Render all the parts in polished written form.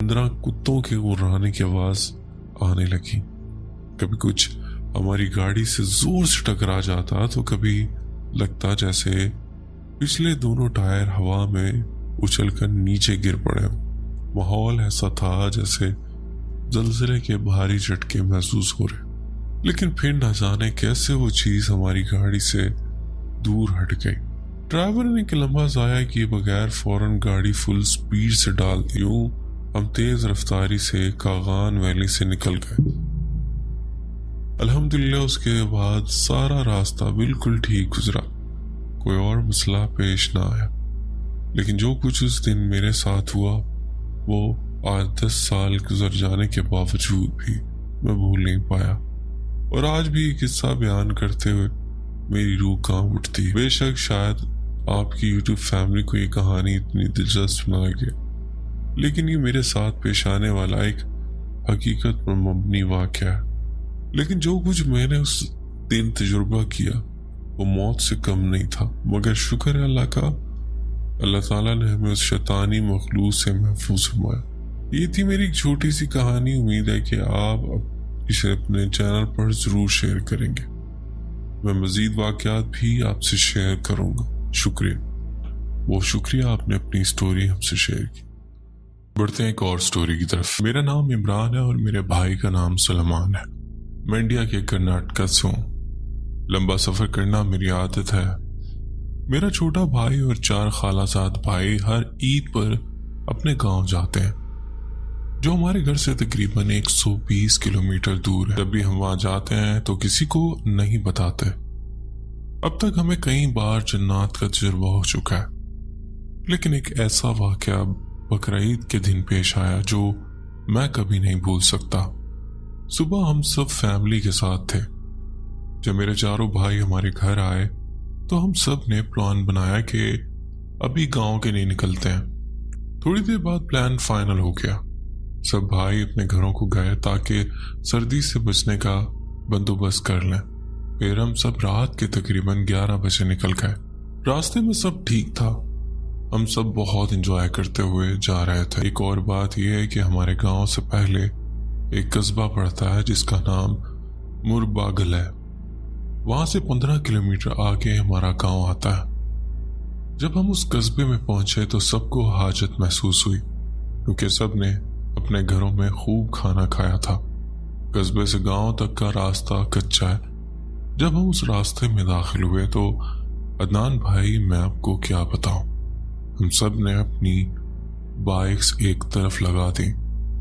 15 कुत्तों के गुर्राने की आवाज आने लगी। कभी कुछ हमारी गाड़ी से जोर से टकरा जाता तो कभी लगता जैसे पिछले दोनों टायर हवा में उछलकर नीचे गिर पड़े। माहौल ऐसा था जैसे जलजले के भारी झटके महसूस हो रहे। लेकिन फिर न जाने कैसे वो चीज हमारी गाड़ी से दूर हट गई। ड्राइवर ने एक लंबा जाया किए बगैर फौरन गाड़ी फुल स्पीड से डाल दी। हम तेज रफ्तारी से कागान वैली से निकल गए। अल्हम्दुलिल्लाह उसके बाद सारा रास्ता बिल्कुल ठीक गुजरा, कोई और मसला पेश ना आया। लेकिन जो कुछ उस दिन मेरे साथ हुआ वो आज 10 साल गुजर जाने के बावजूद भी मैं भूल नहीं पाया, और आज भी ये किस्सा बयान करते हुए मेरी रूह कांप उठती है। बेशक शायद आपकी यूट्यूब फैमिली को ये कहानी इतनी दिलचस्प ना लगे, लेकिन ये मेरे साथ पेश आने वाला एक हकीकत पर मबनी वाक़या है। लेकिन जो कुछ मैंने उस दिन तजुर्बा किया वो मौत से कम नहीं था, मगर शुक्र है अल्लाह का, अल्लाह ताला ने हमें उस शैतानी मखलूक से महफूज फरमाया। ये थी मेरी एक छोटी सी कहानी। उम्मीद है कि आप इसे अपने चैनल पर जरूर शेयर करेंगे। मैं मजीद वाक़यात भी आपसे शेयर करूंगा। शुक्रिया, वो शुक्रिया आपने अपनी स्टोरी हमसे शेयर की। बढ़ते हैं एक और स्टोरी की तरफ। मेरा नाम इमरान है और मेरे भाई का नाम सलमान है। मैं इंडिया के कर्नाटक से हूँ। लंबा सफ़र करना मेरी आदत है। मेरा छोटा भाई और 4 खालाजाद भाई हर ईद पर अपने गांव जाते हैं, जो हमारे घर से तकरीबन 120 किलोमीटर दूर है। जब भी हम वहां जाते हैं तो किसी को नहीं बताते। अब तक हमें कई बार जन्नत का तजुर्बा हो चुका है, लेकिन एक ऐसा वाक़या बकरीद के दिन पेश आया जो मैं कभी नहीं भूल सकता। सुबह हम सब फैमिली के साथ थे। जब मेरे चारों भाई हमारे घर आए तो हम सब ने प्लान बनाया कि अभी गांव के नहीं निकलते हैं। थोड़ी देर बाद प्लान फाइनल हो गया। सब भाई अपने घरों को गए ताकि सर्दी से बचने का बंदोबस्त कर लें। फिर हम सब रात के तकरीबन 11 बजे निकल गए। रास्ते में सब ठीक था, हम सब बहुत एंजॉय करते हुए जा रहे थे। एक और बात यह है कि हमारे गांव से पहले एक कस्बा पड़ता है जिसका नाम मुरबागल है। वहां से 15 किलोमीटर आगे हमारा गांव आता है। जब हम उस कस्बे में पहुंचे तो सबको हाजत महसूस हुई, क्योंकि सब ने अपने घरों में खूब खाना खाया था। कस्बे से गांव तक का रास्ता कच्चा है। जब हम उस रास्ते में दाखिल हुए तो अदनान भाई, मैं आपको क्या बताऊं, हम सब ने अपनी बाइक्स एक तरफ लगा दी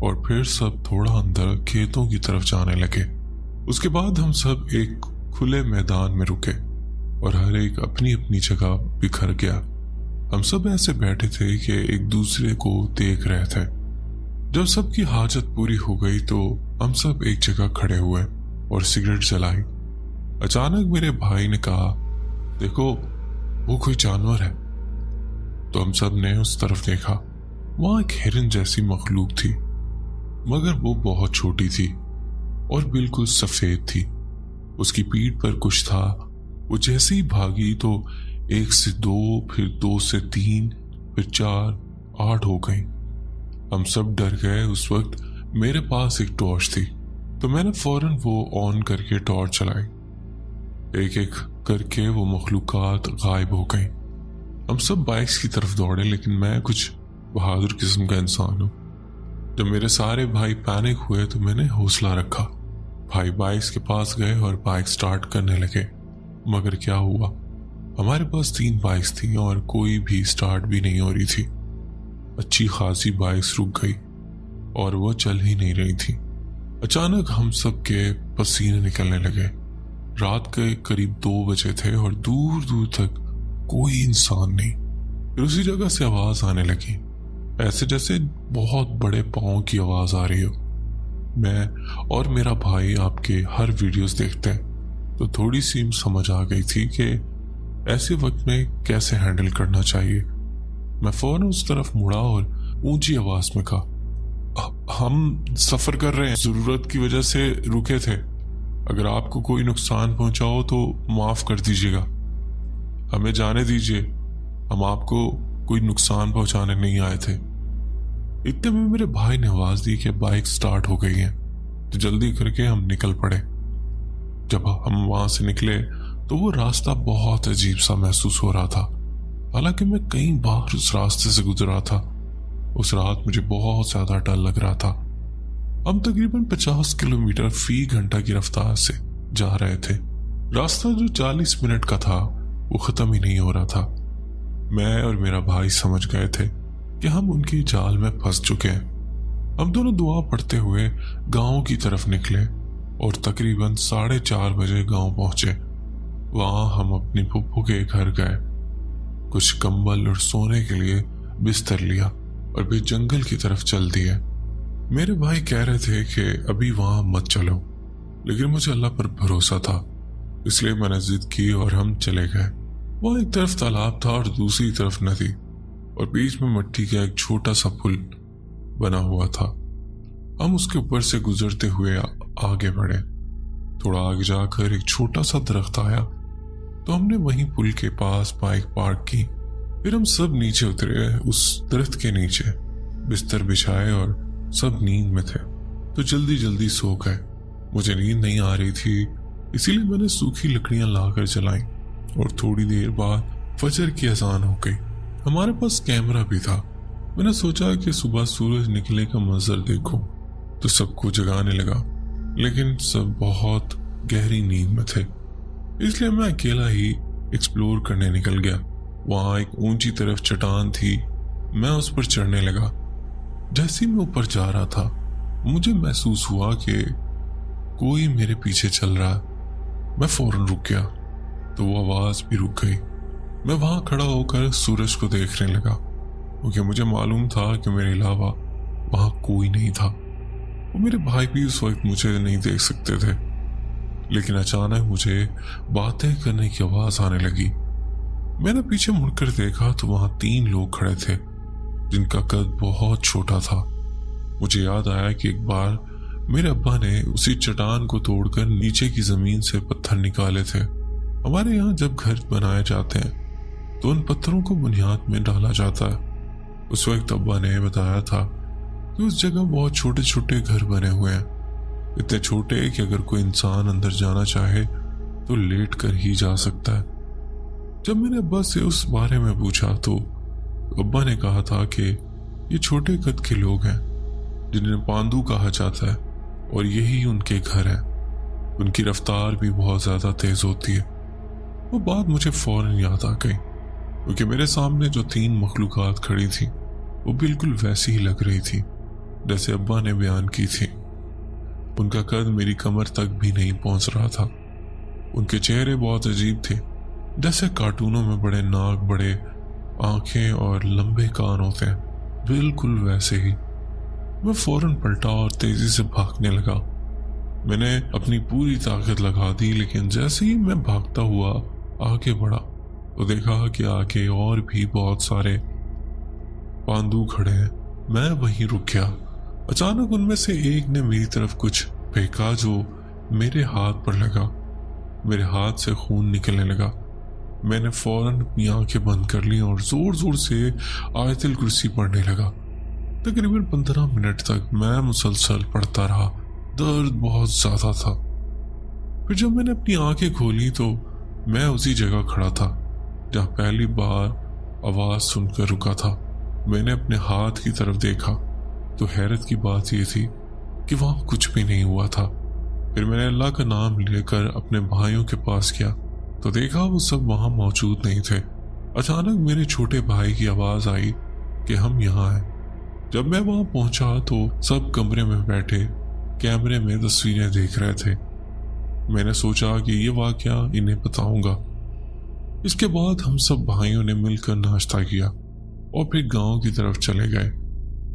और फिर सब थोड़ा अंदर खेतों की तरफ जाने लगे। उसके बाद हम सब एक खुले मैदान में रुके और हर एक अपनी अपनी जगह बिखर गया। हम सब ऐसे बैठे थे कि एक दूसरे को देख रहे थे। जब सबकी हाजत पूरी हो गई तो हम सब एक जगह खड़े हुए और सिगरेट जलाई। अचानक मेरे भाई ने कहा, देखो वो कोई जानवर है। तो हम सब ने उस तरफ देखा। वहां एक हिरन जैसी मखलूक थी, मगर वो बहुत छोटी थी और बिल्कुल सफेद थी। उसकी पीठ पर कुछ था। वो जैसे ही भागी तो 1 से 2, फिर 2 से 3, फिर 4, 8 हो गई। हम सब डर गए। उस वक्त मेरे पास एक टॉर्च थी तो मैंने फौरन वो ऑन करके टॉर्च चलाई। एक एक करके वो मखलूकात गायब हो गई। हम सब बाइक्स की तरफ दौड़े, लेकिन मैं कुछ बहादुर किस्म का इंसान हूँ। जब मेरे सारे भाई पैनिक हुए तो मैंने हौसला रखा। भाई बाइक्स के पास गए और बाइक स्टार्ट करने लगे, मगर क्या हुआ, हमारे पास 3 बाइक्स थी और कोई भी स्टार्ट भी नहीं हो रही थी। अच्छी खासी बाइक्स रुक गई और वो चल ही नहीं रही थी। अचानक हम सब के पसीने निकलने लगे। रात के करीब 2 बजे थे और दूर दूर तक कोई इंसान नहीं। फिर उसी जगह से आवाज आने लगी, ऐसे जैसे बहुत बड़े पाँव की आवाज आ रही हो। मैं और मेरा भाई आपके हर वीडियोस देखते हैं, तो थोड़ी सी समझ आ गई थी कि ऐसे वक्त में कैसे हैंडल करना चाहिए। मैं फौरन उस तरफ मुड़ा और ऊंची आवाज में कहा, हम सफर कर रहे हैं, जरूरत की वजह से रुके थे। अगर आपको कोई नुकसान पहुंचा हो तो माफ कर दीजिएगा, हमें जाने दीजिए, हम आपको कोई नुकसान पहुंचाने नहीं आए थे। इतने में मेरे भाई ने आवाज दी कि बाइक स्टार्ट हो गई है, तो जल्दी करके हम निकल पड़े। जब हम वहां से निकले तो वो रास्ता बहुत अजीब सा महसूस हो रहा था। हालांकि मैं कई बार उस रास्ते से गुजरा था। उस रात मुझे बहुत ज्यादा डर लग रहा था। हम तकरीबन 50 किलोमीटर फी घंटा की रफ्तार से जा रहे थे। रास्ता जो 40 मिनट का था वो खत्म ही नहीं हो रहा था। मैं और मेरा भाई समझ गए थे कि हम उनकी जाल में फंस चुके हैं। हम दोनों दुआ पढ़ते हुए गांव की तरफ निकले और तकरीबन 4:30 बजे गांव पहुंचे। वहां हम अपनी फुप्पू के घर गए, कुछ कंबल और सोने के लिए बिस्तर लिया और फिर जंगल की तरफ चल दिए। मेरे भाई कह रहे थे कि अभी वहां मत चलो, लेकिन मुझे अल्लाह पर भरोसा था, इसलिए मैंने जिद की और हम चले गए। वहां एक तरफ तालाब था और दूसरी तरफ नदी, और बीच में मिट्टी का एक छोटा सा पुल बना हुआ था। हम उसके ऊपर से गुजरते हुए आगे बढ़े। थोड़ा आगे जाकर एक छोटा सा दरख्त आया, तो हमने वहीं पुल के पास बाइक पार्क की। फिर हम सब नीचे उतरे। उस दरख्त के नीचे बिस्तर बिछाए और सब नींद में थे, तो जल्दी जल्दी सो गए। मुझे नींद नहीं आ रही थी, इसीलिए मैंने सूखी लकड़ियां लाकर जलाई और थोड़ी देर बाद फजर की अजान हो गई। हमारे पास कैमरा भी था। मैंने सोचा कि सुबह सूरज निकले का मंजर देखूं, तो सबको जगाने लगा, लेकिन सब बहुत गहरी नींद में थे, इसलिए मैं अकेला ही एक्सप्लोर करने निकल गया। वहां एक ऊंची तरफ चट्टान थी, मैं उस पर चढ़ने लगा। जैसे ही मैं ऊपर जा रहा था, मुझे महसूस हुआ कि कोई मेरे पीछे चल रहा है। मैं फौरन रुक गया, तो वो आवाज भी रुक गई। मैं वहां खड़ा होकर सूरज को देखने लगा, क्योंकि मुझे मालूम था कि मेरे अलावा वहां कोई नहीं था। और मेरे भाई भी उस वक्त मुझे नहीं देख सकते थे। लेकिन अचानक मुझे बातें करने की आवाज आने लगी। मैंने पीछे मुड़कर देखा तो वहां 3 लोग खड़े थे, जिनका कद बहुत छोटा था। मुझे याद आया कि एक बार मेरे अब्बा ने उसी चट्टान को तोड़कर नीचे की जमीन से पत्थर निकाले थे। हमारे यहाँ जब घर बनाए जाते हैं तो उन पत्थरों को बुनियाद में डाला जाता है। उस वक्त अब्बा ने बताया था कि उस जगह बहुत छोटे छोटे घर बने हुए हैं, इतने छोटे कि अगर कोई इंसान अंदर जाना चाहे तो लेट कर ही जा सकता है। जब मैंने अब्बा से उस बारे में पूछा तो अब्बा ने कहा था कि ये छोटे कद के लोग हैं, जिन्हें पांडू कहा जाता है, और यही उनके घर हैं। उनकी रफ्तार भी बहुत ज्यादा तेज होती है। वो बात मुझे फौरन याद आ गई, क्योंकि मेरे सामने जो 3 मखलूकात खड़ी थी वो बिल्कुल वैसी ही लग रही थी जैसे अब्बा ने बयान की थी। उनका कद मेरी कमर तक भी नहीं पहुंच रहा था। उनके चेहरे बहुत अजीब थे, जैसे कार्टूनों में बड़े नाक, बड़े आंखें और लंबे कान होते हैं, बिल्कुल वैसे ही। मैं फौरन पलटा और तेजी से भागने लगा। मैंने अपनी पूरी ताकत लगा दी, लेकिन जैसे ही मैं भागता हुआ आगे बढ़ा तो देखा कि आगे और भी बहुत सारे पांडू खड़े हैं। मैं वहीं रुक गया। अचानक उनमें से एक ने मेरी तरफ कुछ फेंका जो मेरे हाथ पर लगा। मेरे हाथ से खून निकलने लगा। मैंने फौरन अपनी आंखें बंद कर ली और जोर जोर से आयतुल कुर्सी पढ़ने लगा। तकरीबन 15 मिनट तक मैं मुसलसल पढ़ता रहा। दर्द बहुत ज्यादा था। फिर जब मैंने अपनी आंखें खोली तो मैं उसी जगह खड़ा था जहां पहली बार आवाज सुनकर रुका था। मैंने अपने हाथ की तरफ देखा तो हैरत की बात यह थी कि वहां कुछ भी नहीं हुआ था। फिर मैंने अल्लाह का नाम लेकर अपने भाइयों के पास गया तो देखा वो सब वहां मौजूद नहीं थे। अचानक मेरे छोटे भाई की आवाज आई कि हम यहाँ हैं। जब मैं वहां पहुंचा तो सब कमरे में बैठे कैमरे में तस्वीरें देख रहे थे। मैंने सोचा कि ये वाकया इन्हें बताऊंगा। इसके बाद हम सब भाइयों ने मिलकर नाश्ता किया और फिर गांव की तरफ चले गए।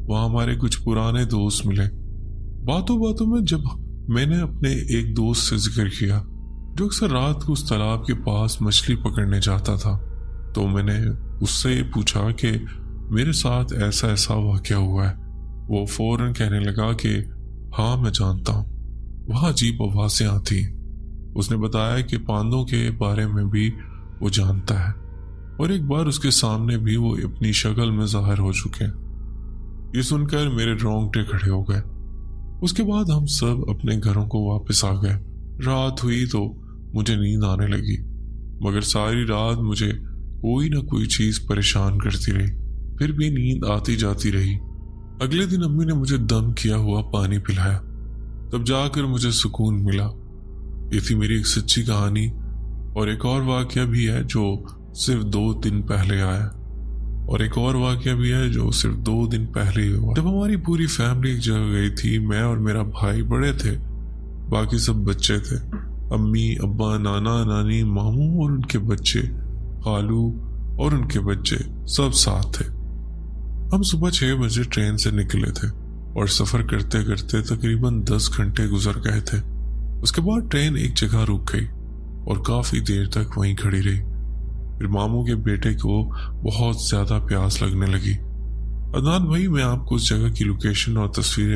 वहां हमारे कुछ पुराने दोस्त मिले। बातों बातों में जब मैंने अपने एक दोस्त से जिक्र किया जो अक्सर रात को उस तालाब के पास मछली पकड़ने जाता था, तो मैंने उससे ये पूछा कि मेरे साथ ऐसा ऐसा वाकया हुआ है। वो फौरन कहने लगा कि हाँ मैं जानता हूँ, वहाँ अजीब आवाजें आती। उसने बताया कि पांडवों के बारे में भी वो जानता है और एक बार उसके सामने भी वो अपनी शक्ल में जाहिर हो चुके हैं। ये सुनकर मेरे रोंगटे खड़े हो गए। उसके बाद हम सब अपने घरों को वापस आ गए। रात हुई तो मुझे नींद आने लगी, मगर सारी रात मुझे कोई ना कोई चीज परेशान करती रही, फिर भी नींद आती जाती रही। अगले दिन अम्मी ने मुझे दम किया हुआ पानी पिलाया, तब जाकर मुझे सुकून मिला। ये थी मेरी एक सच्ची कहानी। और एक और वाकया भी है जो सिर्फ 2 दिन पहले आया, और एक और वाकया भी है जो सिर्फ 2 दिन पहले ही हुआ। जब हमारी पूरी फैमिली एक जगह गई थी, मैं और मेरा भाई बड़े थे, बाकी सब बच्चे थे। अम्मी, अब्बा, नाना, नानी, मामू और उनके बच्चे, खालू और उनके बच्चे सब साथ थे। हम सुबह 6 बजे ट्रेन से निकले थे और सफर करते करते तकरीबन 10 घंटे गुजर गए थे। उसके बाद ट्रेन एक जगह रुक गई और काफी देर तक वहीं खड़ी रही। फिर मामू के बेटे को बहुत ज्यादा प्यास लगने लगी। अदनान भाई, मैं आपको उस जगह की लोकेशन और तस्वीरें